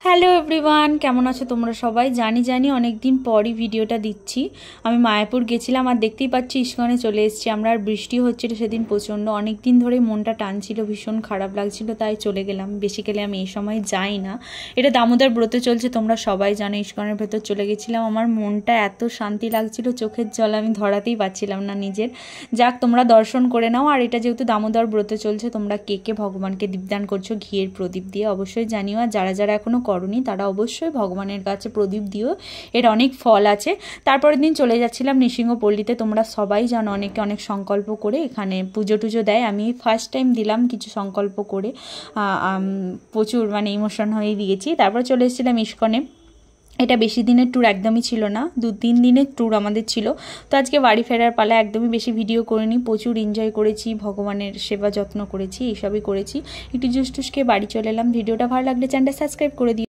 Hello everyone, কেমন আছো তোমরা সবাই? জানি অনেক দিন পরই ভিডিওটা দিচ্ছি। আমি মায়াপুর গেছিলাম আর দেখতেই পাচ্ছি ইস্কনে চলে এসেছি আমরা। আর বৃষ্টি হচ্ছিল সেদিন প্রচণ্ড, অনেক দিন ধরে মনটা টানছিল, ভীষণ খারাপ লাগছিল, তাই চলে গেলাম। বেসিক্যালি আমি এই সময় যাই না, এটা দামোদর ব্রত চলছে, তোমরা সবাই জানো। ইস্কনের ভেতর চলে গেছিলাম, আমার মনটা এত শান্তি লাগছিল, চোখের জল আমি ধরাতেই পারছিলাম না নিজের। যাক, তোমরা দর্শন করে নাও। আর এটা যেহেতু দামোদর ব্রত চলছে, তোমরা কে কে ভগবানকে দীপদান করছো ঘিয়ের প্রদীপ দিয়ে অবশ্যই জানিও। আর যারা যারা এখনও করনি তারা অবশ্যই ভগবানের কাছে প্রদীপ দিও, এর অনেক ফল আছে। তারপরের দিন চলে যাচ্ছিলাম নৃসিংহপল্লীতে। তোমরা সবাই জানো অনেকে অনেক সংকল্প করে এখানে পুজো টুজো দেয়। আমি ফার্স্ট টাইম দিলাম কিছু সংকল্প করে, প্রচুর ইমোশন হয়ে দিয়েছি। তারপর চলে এসেছিলাম ইস্কনে। এটা বেশি দিনের ট্যুর একদমই ছিল না, 2-3 দিনের ট্যুর আমাদের ছিল। তো আজকে বাড়ি ফেরার পালা, একদমই বেশি ভিডিও করিনি, প্রচুর এনজয় করেছি, ভগবানের সেবা যত্ন করেছি, এইসবই করেছি। একটু জুস টুসকে বাড়ি চলে এলাম। ভিডিওটা ভালো লাগলে চ্যানেলটা সাবস্ক্রাইব করে দিই।